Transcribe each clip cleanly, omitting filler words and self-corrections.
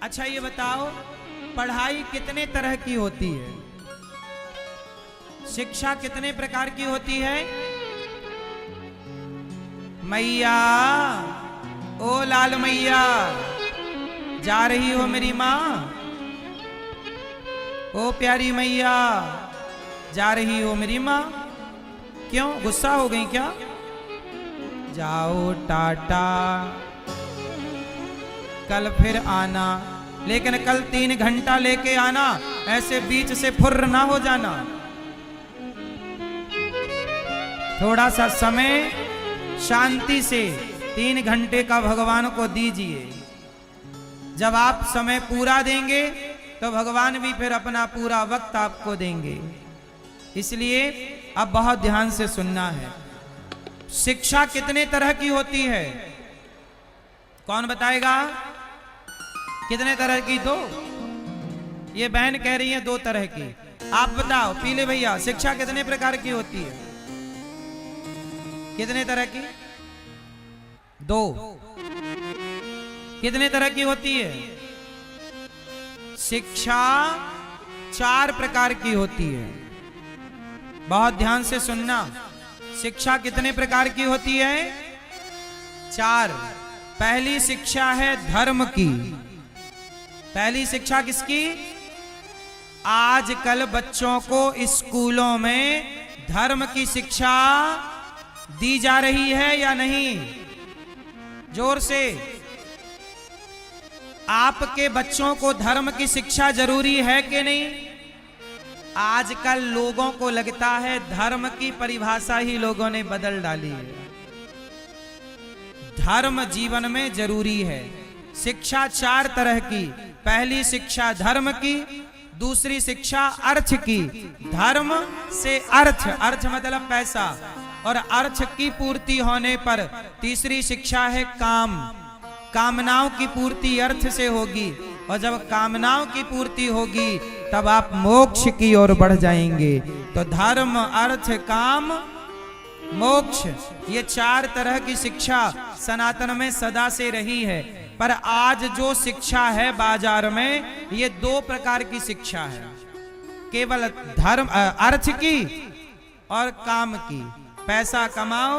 अच्छा ये बताओ, पढ़ाई कितने तरह की होती है? शिक्षा कितने प्रकार की होती है? मैया, ओ लाल मैया, जा रही हो मेरी माँ? ओ प्यारी मैया, जा रही हो मेरी माँ? क्यों गुस्सा हो गई क्या? जाओ टाटा, कल फिर आना, लेकिन कल 3 घंटा लेके आना, ऐसे बीच से फुर्र ना हो जाना। थोड़ा सा समय शांति से 3 घंटे का भगवान को दीजिए। जब आप समय पूरा देंगे तो भगवान भी फिर अपना पूरा वक्त आपको देंगे। इसलिए अब बहुत ध्यान से सुनना है। शिक्षा कितने तरह की होती है? कौन बताएगा? कितने तरह की? 2। ये बहन कह रही है 2 तरह की। आप बताओ पीले भैया, शिक्षा कितने प्रकार की होती है? कितने तरह की? 2। कितने तरह की होती है? शिक्षा 4 प्रकार की होती है। बहुत ध्यान से सुनना। शिक्षा कितने प्रकार की होती है? 4। पहली शिक्षा है धर्म की। पहली शिक्षा किसकी? आजकल बच्चों को स्कूलों में धर्म की शिक्षा दी जा रही है या नहीं? जोर से। आपके बच्चों को धर्म की शिक्षा जरूरी है कि नहीं? आजकल लोगों को लगता है धर्म की परिभाषा ही लोगों ने बदल डाली है। धर्म जीवन में जरूरी है। शिक्षा 4 तरह की। पहली शिक्षा धर्म की, दूसरी शिक्षा अर्थ की। धर्म से अर्थ, अर्थ मतलब पैसा, और अर्थ की पूर्ति होने पर तीसरी शिक्षा है काम। कामनाओं की पूर्ति अर्थ से होगी, और जब कामनाओं की पूर्ति होगी तब आप मोक्ष की ओर बढ़ जाएंगे। तो धर्म, अर्थ, काम, मोक्ष, ये 4 तरह की शिक्षा सनातन में सदा से रही है। पर आज जो शिक्षा है बाजार में, ये 2 प्रकार की शिक्षा है। केवल धर्म, अर्थ की और काम की। पैसा कमाओ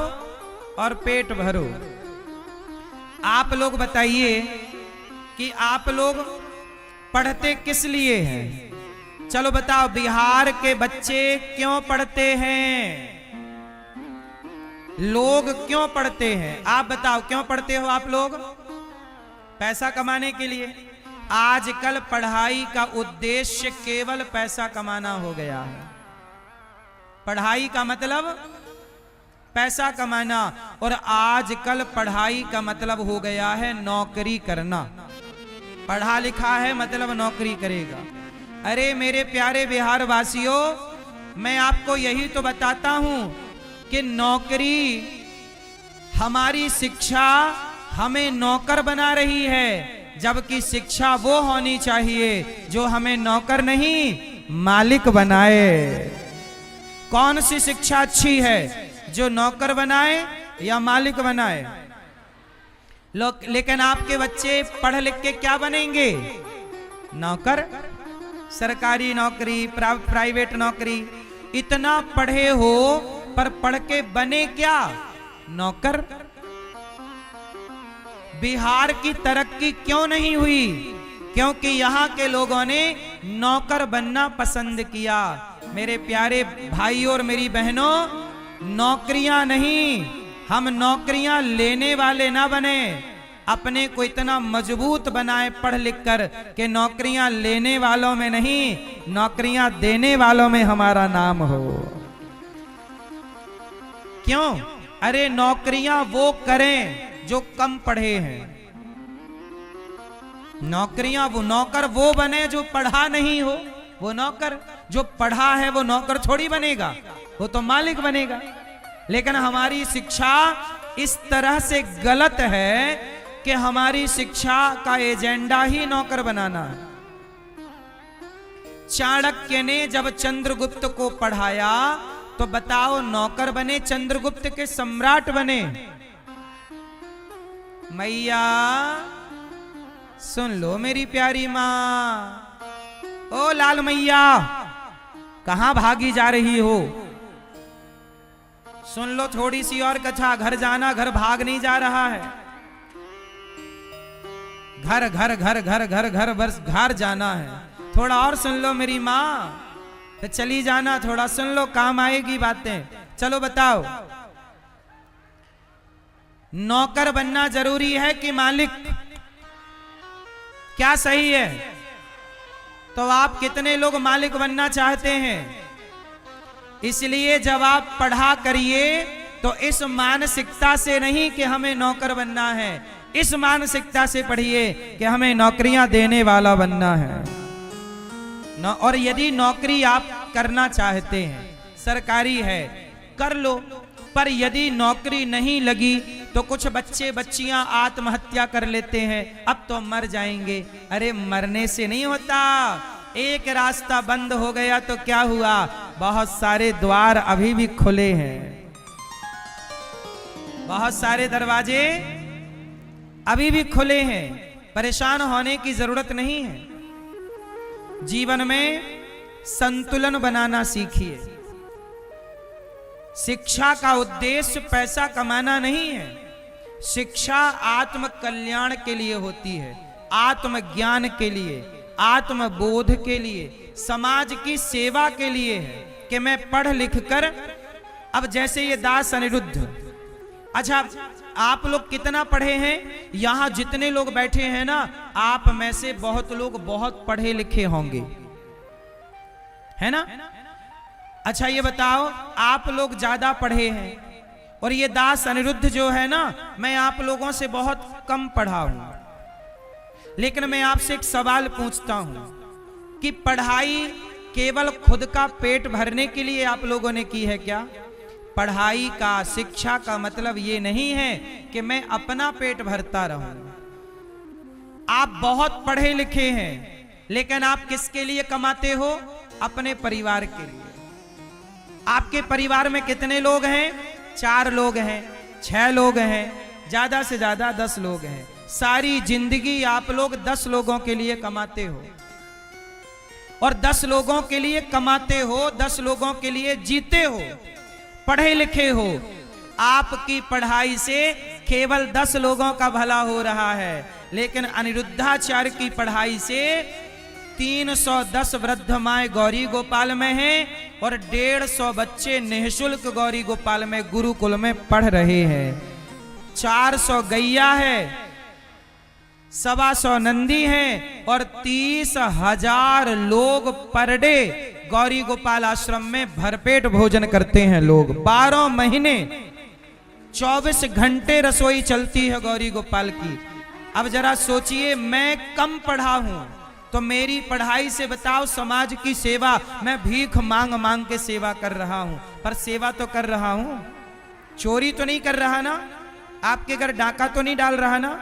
और पेट भरो। आप लोग बताइए कि आप लोग पढ़ते किस लिए हैं? चलो बताओ, बिहार के बच्चे क्यों पढ़ते हैं? लोग क्यों पढ़ते हैं? आप बताओ, क्यों पढ़ते हो आप लोग? पैसा कमाने के लिए। आजकल पढ़ाई का उद्देश्य केवल पैसा कमाना हो गया है। पढ़ाई का मतलब पैसा कमाना, और आजकल पढ़ाई का मतलब हो गया है नौकरी करना। पढ़ा लिखा है मतलब नौकरी करेगा। अरे मेरे प्यारे बिहार वासियों, मैं आपको यही तो बताता हूं कि नौकरी, हमारी शिक्षा हमें नौकर बना रही है, जबकि शिक्षा वो होनी चाहिए जो हमें नौकर नहीं मालिक बनाए। कौन सी शिक्षा अच्छी है? जो नौकर बनाए या मालिक बनाए? लेकिन आपके बच्चे पढ़ लिख के क्या बनेंगे? नौकर। सरकारी नौकरी, प्राइवेट नौकरी। इतना पढ़े हो पर पढ़ के बने क्या? नौकर। बिहार की तरक्की क्यों नहीं हुई? क्योंकि यहां के लोगों ने नौकर बनना पसंद किया। मेरे प्यारे भाइयों और मेरी बहनों, नौकरियां नहीं, हम नौकरियां लेने वाले ना बने। अपने को इतना मजबूत बनाए पढ़ लिख कर कि नौकरियां लेने वालों में नहीं, नौकरियां देने वालों में हमारा नाम हो। क्यों? अरे नौकरियां वो करें जो कम पढ़े हैं। नौकरियां वो, नौकर वो बने जो पढ़ा नहीं हो। वो नौकर जो पढ़ा है वो नौकर थोड़ी बनेगा, वो तो मालिक बनेगा। लेकिन हमारी शिक्षा इस तरह से गलत है कि हमारी शिक्षा का एजेंडा ही नौकर बनाना है। चाणक्य ने जब चंद्रगुप्त को पढ़ाया तो बताओ, नौकर बने चंद्रगुप्त के सम्राट बने। मैया सुन लो मेरी प्यारी माँ। ओ लाल मैया, कहां भागी जा रही हो? सुन लो थोड़ी सी और कथा। घर जाना, घर भाग नहीं जा रहा है। घर घर घर घर घर घर बस घर जाना है। थोड़ा और सुन लो मेरी माँ, तो चली जाना। थोड़ा सुन लो, काम आएगी बातें। चलो बताओ, नौकर बनना जरूरी है कि मालिक? क्या सही है? तो आप कितने लोग मालिक बनना चाहते हैं? इसलिए जब आप पढ़ा करिए तो इस मानसिकता से नहीं कि हमें नौकर बनना है, इस मानसिकता से पढ़िए कि हमें नौकरियां देने वाला बनना है। और यदि नौकरी आप करना चाहते हैं, सरकारी है, कर लो। पर यदि नौकरी नहीं लगी तो कुछ बच्चे बच्चियां आत्महत्या कर लेते हैं। अब तो मर जाएंगे। अरे मरने से नहीं होता। एक रास्ता बंद हो गया तो क्या हुआ? बहुत सारे द्वार अभी भी खुले हैं, बहुत सारे दरवाजे अभी भी खुले हैं। परेशान होने की जरूरत नहीं है। जीवन में संतुलन बनाना सीखिए। शिक्षा का उद्देश्य पैसा कमाना नहीं है। शिक्षा आत्म कल्याण के लिए होती है, आत्मज्ञान के लिए, आत्मबोध के लिए, समाज की सेवा के लिए है कि मैं पढ़ लिख कर। अब जैसे ये दास अनिरुद्ध, अच्छा आप लोग कितना पढ़े हैं? यहां जितने लोग बैठे हैं ना, आप में से बहुत लोग बहुत पढ़े लिखे होंगे, है ना? अच्छा ये बताओ, आप लोग ज्यादा पढ़े हैं और ये दास अनिरुद्ध जो है ना, मैं आप लोगों से बहुत कम पढ़ा हूं। लेकिन मैं आपसे एक सवाल पूछता हूं कि पढ़ाई केवल खुद का पेट भरने के लिए आप लोगों ने की है क्या? पढ़ाई का, शिक्षा का मतलब ये नहीं है कि मैं अपना पेट भरता रहूं। आप बहुत पढ़े लिखे हैं, लेकिन आप किसके लिए कमाते हो? अपने परिवार के लिए। आपके परिवार में कितने लोग हैं? 4 लोग हैं, 6 लोग हैं, ज्यादा से ज्यादा 10 लोग हैं। सारी जिंदगी आप लोग 10 लोगों के लिए कमाते हो और 10 लोगों के लिए कमाते हो, 10 लोगों के लिए जीते हो, पढ़े लिखे हो। आपकी पढ़ाई से केवल 10 लोगों का भला हो रहा है, लेकिन अनिरुद्धाचार्य की पढ़ाई से 310 वृद्ध माए गौरी गोपाल में हैं और 150 बच्चे निःशुल्क गौरी गोपाल में गुरुकुल में पढ़ रहे हैं। 400 गैया है, 125 नंदी हैं और 30,000 लोग पर डे गौरी गोपाल आश्रम में भरपेट भोजन करते हैं लोग। 12 महीने 24 घंटे रसोई चलती है गौरी गोपाल की। अब जरा सोचिए, मैं कम पढ़ा हूं तो मेरी पढ़ाई से बताओ समाज की सेवा, मैं भीख मांग मांग के सेवा कर रहा हूं, पर सेवा तो कर रहा हूं। चोरी तो नहीं कर रहा ना? आपके घर डाका तो नहीं डाल रहा ना?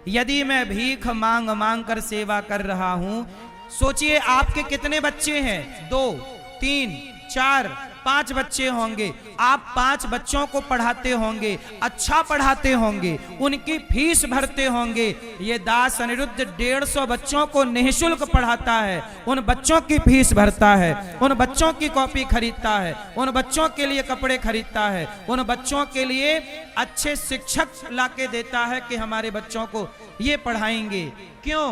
यदि मैं भीख मांग मांग कर सेवा कर रहा हूं, सोचिए आपके कितने बच्चे हैं? 2, 3, 4, 5 बच्चे होंगे। आप 5 बच्चों को पढ़ाते होंगे, अच्छा पढ़ाते होंगे, उनकी फीस भरते होंगे। ये दास अनिरुद्ध 150 बच्चों को निःशुल्क पढ़ाता है, उन बच्चों की फीस भरता है, उन बच्चों की कॉपी खरीदता है, उन बच्चों के लिए कपड़े खरीदता है, उन बच्चों के लिए अच्छे शिक्षक लाके देता है कि हमारे बच्चों को ये पढ़ाएंगे। क्यों?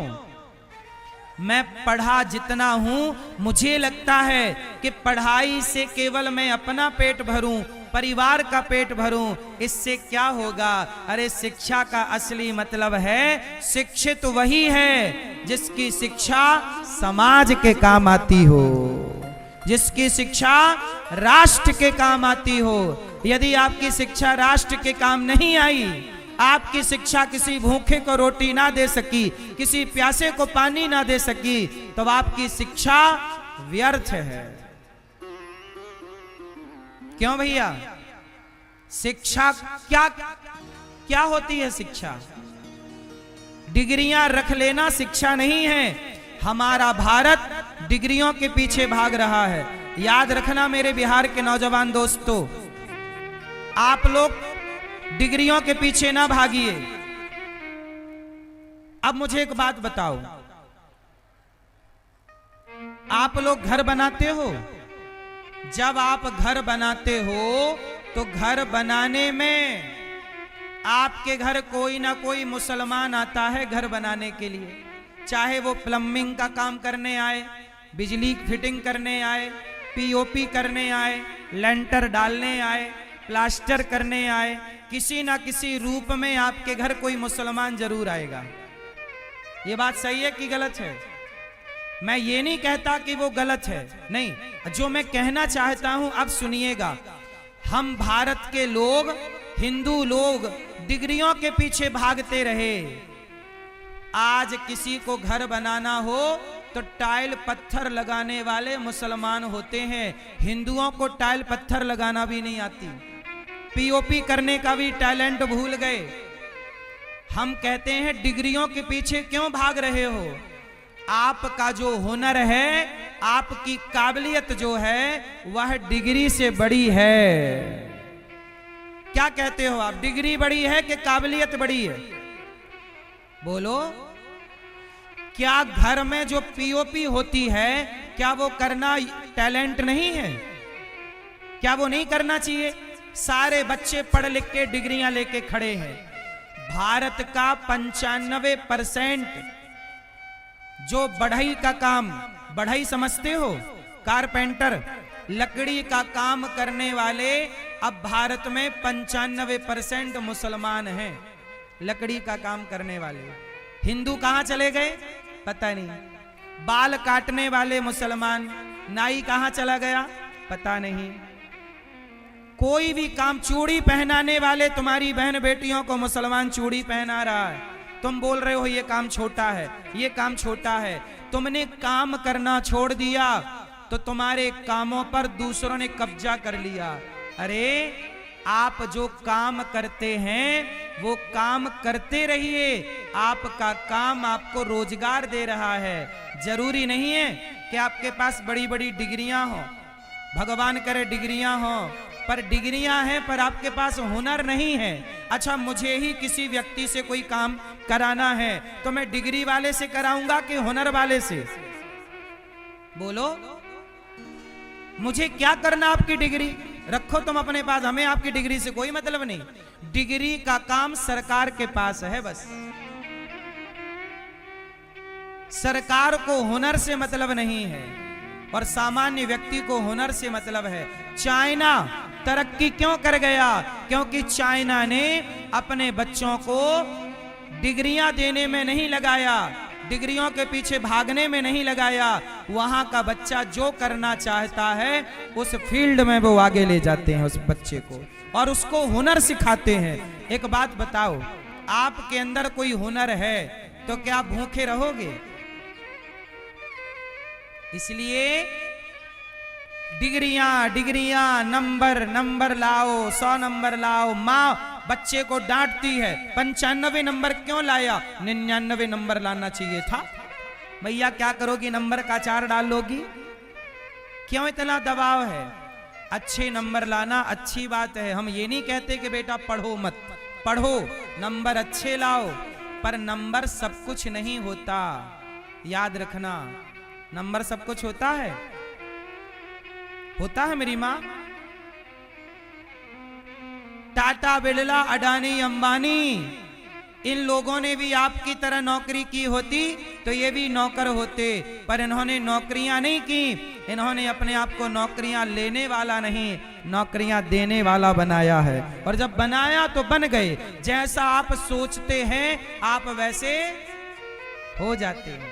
मैं पढ़ा जितना हूं, मुझे लगता है कि पढ़ाई से केवल मैं अपना पेट भरूं, परिवार का पेट भरूं, इससे क्या होगा? अरे शिक्षा का असली मतलब है, शिक्षित वही है जिसकी शिक्षा समाज के काम आती हो, जिसकी शिक्षा राष्ट्र के काम आती हो। यदि आपकी शिक्षा राष्ट्र के काम नहीं आई, आपकी शिक्षा किसी भूखे को रोटी ना दे सकी, किसी प्यासे को पानी ना दे सकी, तो आपकी शिक्षा व्यर्थ है। क्यों भैया? शिक्षा क्या क्या होती है? शिक्षा डिग्रियां रख लेना शिक्षा नहीं है। हमारा भारत डिग्रियों के पीछे भाग रहा है। याद रखना मेरे बिहार के नौजवान दोस्तों, आप लोग डिग्रियों के पीछे ना भागिए। अब मुझे एक बात बताओ, आप लोग घर बनाते हो, जब आप घर बनाते हो तो घर बनाने में आपके घर कोई ना कोई मुसलमान आता है घर बनाने के लिए, चाहे वो प्लम्बिंग का काम करने आए, बिजली फिटिंग करने आए, पीओपी करने आए, लेंटर डालने आए, प्लास्टर करने आए, किसी ना किसी रूप में आपके घर कोई मुसलमान जरूर आएगा। ये बात सही है कि गलत है? मैं ये नहीं कहता कि वो गलत है, नहीं, जो मैं कहना चाहता हूं अब सुनिएगा। हम भारत के लोग, हिंदू लोग डिग्रियों के पीछे भागते रहे। आज किसी को घर बनाना हो तो टाइल पत्थर लगाने वाले मुसलमान होते हैं, हिंदुओं को टाइल पत्थर लगाना भी नहीं आती, पीओपी करने का भी टैलेंट भूल गए। हम कहते हैं डिग्रियों के पीछे क्यों भाग रहे हो? आपका जो हुनर है, आपकी काबिलियत जो है वह डिग्री से बड़ी है। क्या कहते हो आप, डिग्री बड़ी है कि काबिलियत बड़ी है? बोलो। क्या घर में जो पीओपी होती है क्या वो करना टैलेंट नहीं है? क्या वो नहीं करना चाहिए? सारे बच्चे पढ़ लिख के डिग्रियां लेके खड़े हैं। भारत का 95% जो बढ़ई का काम, बढ़ई समझते हो, कारपेंटर, लकड़ी का काम करने वाले, अब भारत में 95% मुसलमान हैं लकड़ी का काम करने वाले। हिंदू कहां चले गए पता नहीं। बाल काटने वाले मुसलमान, नाई कहां चला गया पता नहीं। कोई भी काम, चूड़ी पहनाने वाले तुम्हारी बहन बेटियों को मुसलमान चूड़ी पहना रहा है, तुम बोल रहे हो ये काम छोटा है, ये काम छोटा है। तुमने काम करना छोड़ दिया तो तुम्हारे कामों पर दूसरों ने कब्जा कर लिया। अरे आप जो काम करते हैं वो काम करते रहिए, आपका काम आपको रोजगार दे रहा है। जरूरी नहीं है कि आपके पास बड़ी बड़ी डिग्रियां हो, भगवान करे डिग्रियां हो, पर डिग्रियां हैं पर आपके पास हुनर नहीं है। अच्छा, मुझे ही किसी व्यक्ति से कोई काम कराना है तो मैं डिग्री वाले से कराऊंगा कि हुनर वाले से? बोलो। मुझे क्या करना आपकी डिग्री? रखो तुम अपने पास, हमें आपकी डिग्री से कोई मतलब नहीं। डिग्री का काम सरकार के पास है बस। सरकार को हुनर से मतलब नहीं है और सामान्य व्यक्ति को हुनर से मतलब है। चाइना तरक्की क्यों कर गया? क्योंकि चाइना ने अपने बच्चों को डिग्रियां देने में नहीं लगाया, डिग्रियों के पीछे भागने में नहीं लगाया। वहां का बच्चा जो करना चाहता है उस फील्ड में वो आगे ले जाते हैं उस बच्चे को और उसको हुनर सिखाते हैं। एक बात बताओ, आपके अंदर कोई हुनर है तो क्या आप भूखे रहोगे? इसलिए डिग्रियां डिग्रियां, नंबर नंबर लाओ, 100 नंबर लाओ। माँ बच्चे को डांटती है, 95 नंबर क्यों लाया? 99 नंबर लाना चाहिए था। भैया क्या करोगी, नंबर का अचार डाल लोगी? क्यों इतना दबाव है? अच्छे नंबर लाना अच्छी बात है, हम ये नहीं कहते कि बेटा पढ़ो मत, पढ़ो, नंबर अच्छे लाओ, पर नंबर सब कुछ नहीं होता। याद रखना, नंबर सब कुछ होता है? होता है मेरी माँ? टाटा, बिरला, अडानी, अंबानी, इन लोगों ने भी आपकी तरह नौकरी की होती तो ये भी नौकर होते, पर इन्होंने नौकरियां नहीं की। इन्होंने अपने आप को नौकरियां लेने वाला नहीं, नौकरियां देने वाला बनाया है। और जब बनाया तो बन गए। जैसा आप सोचते हैं आप वैसे हो जाते हैं।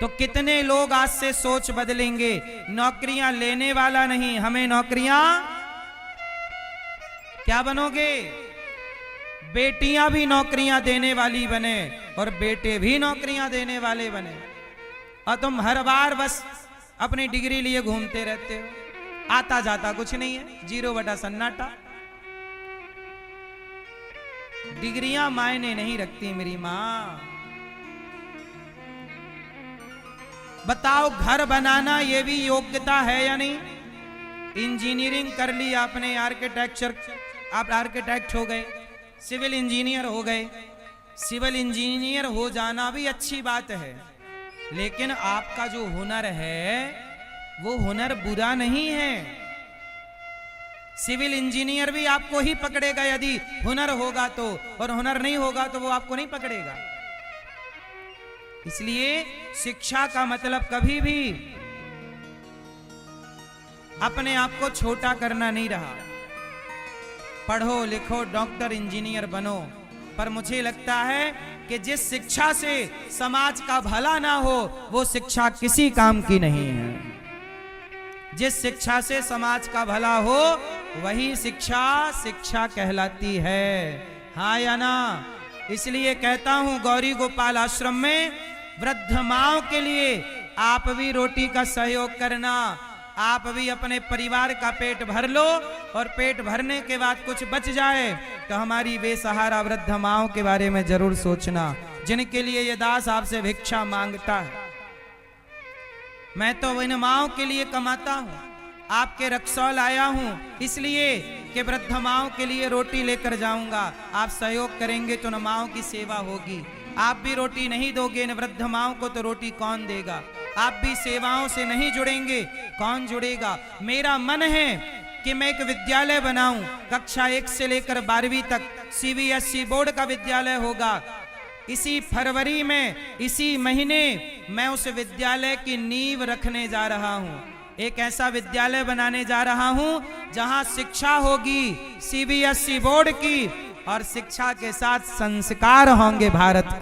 तो कितने लोग आज से सोच बदलेंगे? नौकरियां लेने वाला नहीं, हमें नौकरियां, क्या बनोगे? बेटियां भी नौकरियां देने वाली बने और बेटे भी नौकरियां देने वाले बने। और तुम हर बार बस अपनी डिग्री लिए घूमते रहते हो, आता जाता कुछ नहीं है, 0 बटा सन्नाटा। डिग्रियां मायने नहीं रखती मेरी मां। बताओ, घर बनाना ये भी योग्यता है या नहीं? इंजीनियरिंग कर ली आपने, आर्किटेक्चर, आप आर्किटेक्ट हो गए, सिविल इंजीनियर हो गए, सिविल इंजीनियर हो जाना भी अच्छी बात है, लेकिन आपका जो हुनर है वो हुनर बुरा नहीं है। सिविल इंजीनियर भी आपको ही पकड़ेगा यदि हुनर होगा तो, और हुनर नहीं होगा तो वो आपको नहीं पकड़ेगा। इसलिए शिक्षा का मतलब कभी भी अपने आप को छोटा करना नहीं रहा। पढ़ो लिखो डॉक्टर इंजीनियर बनो, पर मुझे लगता है कि जिस शिक्षा से समाज का भला ना हो वो शिक्षा किसी काम की नहीं है। जिस शिक्षा से समाज का भला हो वही शिक्षा शिक्षा कहलाती है, हाँ या ना। इसलिए कहता हूं गौरी गोपाल आश्रम में वृद्ध माओं के लिए आप भी रोटी का सहयोग करना, आप भी अपने परिवार का पेट भर लो, और पेट भरने के बाद कुछ बच जाए तो हमारी बेसहारा वृद्ध माओं के बारे में जरूर सोचना, जिनके लिए ये दास आपसे भिक्षा मांगता है। मैं तो इन माओं के लिए कमाता हूं, आपके रक्सौल आया हूं इसलिए कि वृद्ध माओं के लिए रोटी लेकर जाऊंगा। आप सहयोग करेंगे तो न माओं की सेवा होगी। आप भी रोटी नहीं दोगे इन वृद्ध माओं को तो रोटी कौन देगा? आप भी सेवाओं से नहीं जुड़ेंगे, कौन जुड़ेगा? मेरा मन है कि मैं एक विद्यालय बनाऊं, कक्षा 1 से लेकर 12वीं तक CBSE बोर्ड का विद्यालय होगा। इसी फरवरी में, इसी महीने मैं उस विद्यालय की नींव रखने जा रहा हूं। एक ऐसा विद्यालय बनाने जा रहा हूं जहां शिक्षा होगी CBSE बोर्ड की, और शिक्षा के साथ संस्कार होंगे भारत।